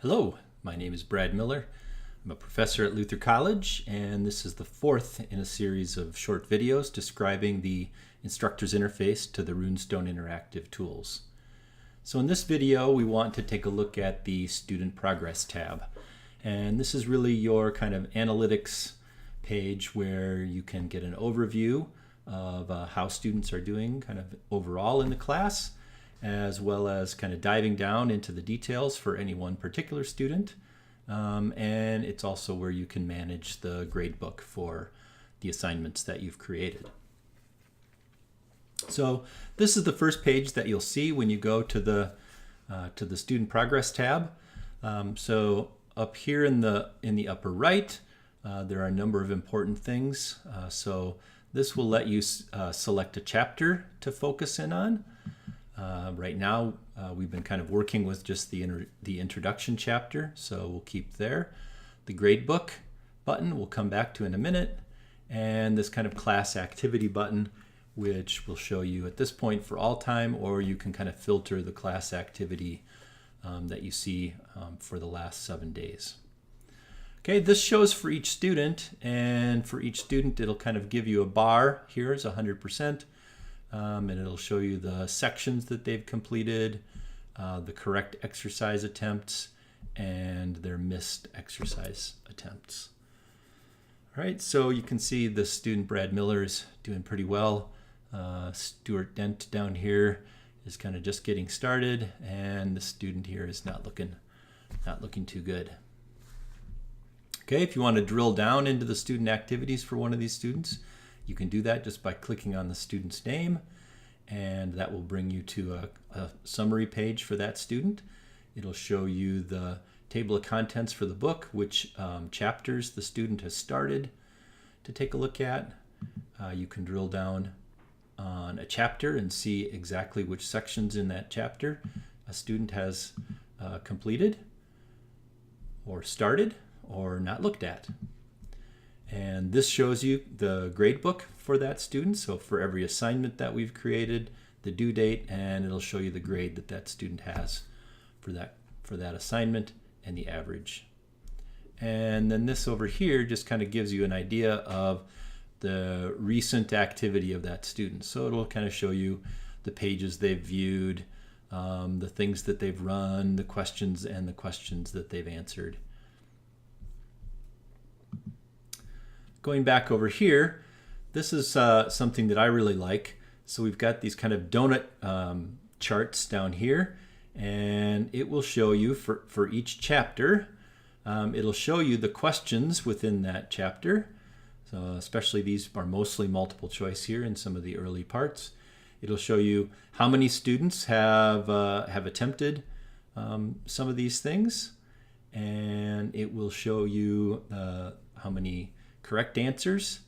Hello, my name is Brad Miller. I'm a professor at Luther College, and this is the fourth in a series of short videos describing the instructor's interface to the Runestone Interactive tools. So in this video, we want to take a look at the Student Progress tab. And this is really your kind of analytics page where you can get an overview of how students are doing kind of overall in the class, as well as kind of diving down into the details for any one particular student. And it's also where you can manage the gradebook for the assignments that you've created. So this is the first page that you'll see when you go to the Student Progress tab. So up here in the upper right, there are a number of important things. So this will let you select a chapter to focus in on. Right now, we've been kind of working with just the introduction chapter, so we'll keep there. The gradebook button we'll come back to in a minute, and this kind of class activity button, which will show you at this point for all time, or you can kind of filter the class activity that you see for the last 7 days. Okay, this shows for each student, and for each student it'll kind of give you a bar. Here is 100%. And it'll show you the sections that they've completed, the correct exercise attempts, and their missed exercise attempts. All right, so you can see the student Brad Miller is doing pretty well. Stuart Dent down here is kind of just getting started, and the student here is not looking too good. Okay, if you want to drill down into the student activities for one of these students, you can do that just by clicking on the student's name, and that will bring you to a summary page for that student. It'll show you the table of contents for the book, which chapters the student has started to take a look at. You can drill down on a chapter and see exactly which sections in that chapter a student has completed or started or not looked at. And this shows you the gradebook for that student. So for every assignment that we've created, the due date, and it'll show you the grade that that student has for that assignment and the average. And then this over here just kind of gives you an idea of the recent activity of that student. So it'll kind of show you the pages they've viewed, the things that they've run, the questions, and the questions that they've answered. Going back over here, this is something that I really like. So we've got these kind of donut charts down here, and it will show you for each chapter, it'll show you the questions within that chapter. So especially these are mostly multiple choice here in some of the early parts. It'll show you how many students have attempted some of these things, and it will show you how many correct answers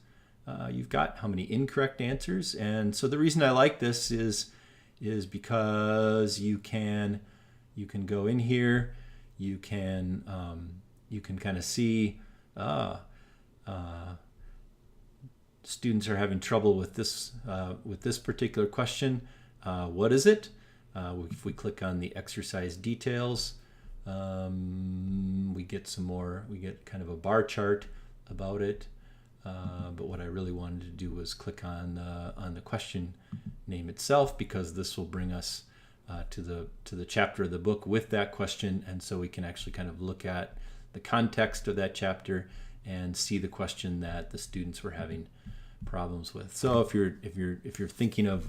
you've got, how many incorrect answers. And so the reason I like this is because you can go in here, you can kind of see students are having trouble with this particular question. What is it? If we click on the exercise details, we get kind of a bar chart about it, but what I really wanted to do was click on the question name itself, because this will bring us to the chapter of the book with that question, and so we can actually kind of look at the context of that chapter and see the question that the students were having problems with. So if you're thinking of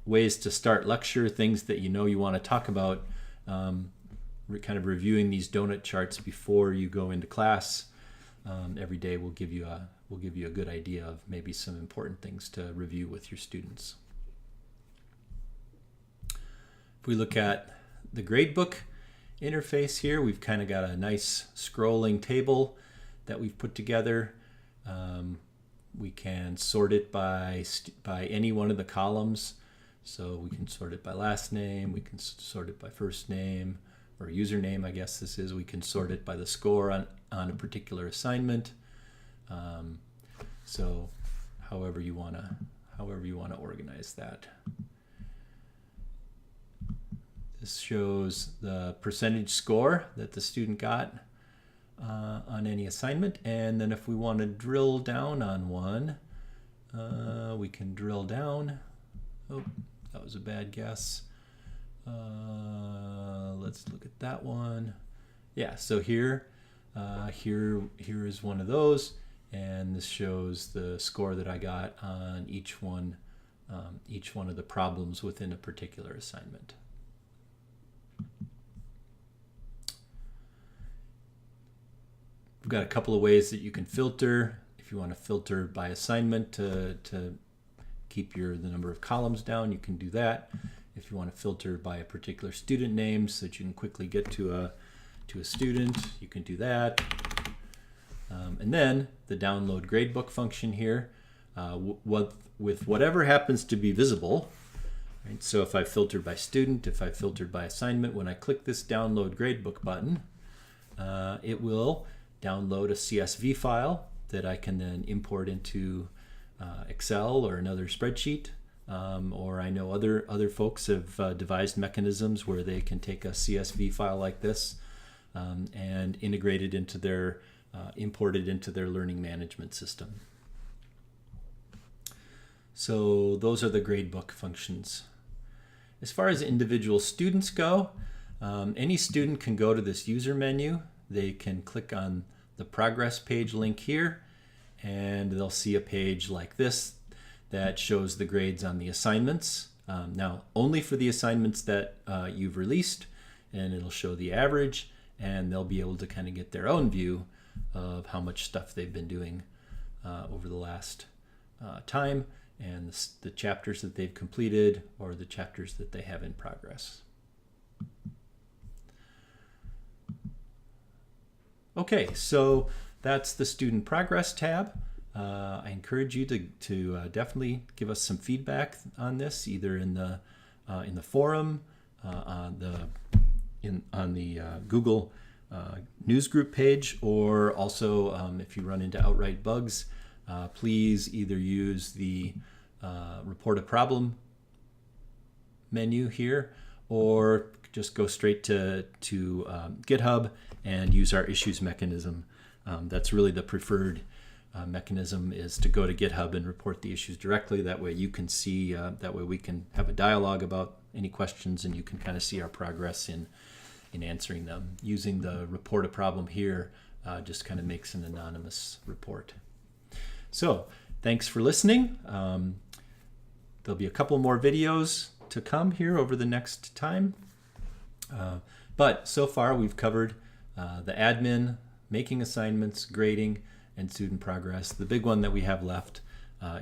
ways to start lecture, things that you want to talk about, kind of reviewing these donut charts before you go into class every day will give you a good idea of maybe some important things to review with your students. If we look at the gradebook interface here, we've kind of got a nice scrolling table that we've put together. We can sort it by any one of the columns. So we can sort it by last name, we can sort it by first name, or username, I guess this is. We can sort it by the score on a particular assignment. So however you want to organize that. This shows the percentage score that the student got on any assignment. And then if we want to drill down on one, we can drill down. Oh, that was a bad guess. Let's look at that one. Yeah, so here is one of those, and this shows the score that I got on each one of the problems within a particular assignment. We've got a couple of ways that you can filter. If you want to filter by assignment to keep the number of columns down, you can do that. If you want to filter by a particular student name so that you can quickly get to a student, you can do that. And then the download gradebook function here, with whatever happens to be visible. Right? So if I filtered by student, if I filtered by assignment, when I click this download gradebook button, it will download a CSV file that I can then import into Excel or another spreadsheet. Or I know other folks have devised mechanisms where they can take a CSV file like this and integrate it into import it into their learning management system. So those are the gradebook functions. As far as individual students go, any student can go to this user menu. They can click on the progress page link here, and they'll see a page like this that shows the grades on the assignments. Now, only for the assignments that you've released, and it'll show the average, and they'll be able to kind of get their own view of how much stuff they've been doing over the last time, and the chapters that they've completed or the chapters that they have in progress. Okay, so that's the Student Progress tab. I encourage you to definitely give us some feedback on this, either in the forum, on the Google news group page, or also if you run into outright bugs, please either use the report a problem menu here, or just go straight to GitHub and use our issues mechanism. That's really the preferred mechanism, is to go to GitHub and report the issues directly. That way you can see, that way we can have a dialogue about any questions, and you can kind of see our progress in answering them. Using the report a problem here just kind of makes an anonymous report. So thanks for listening. There'll be a couple more videos to come here over the next time. But so far we've covered the admin, making assignments, grading, and student progress. The big one that we have left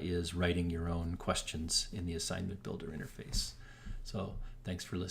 is writing your own questions in the assignment builder interface. So thanks for listening.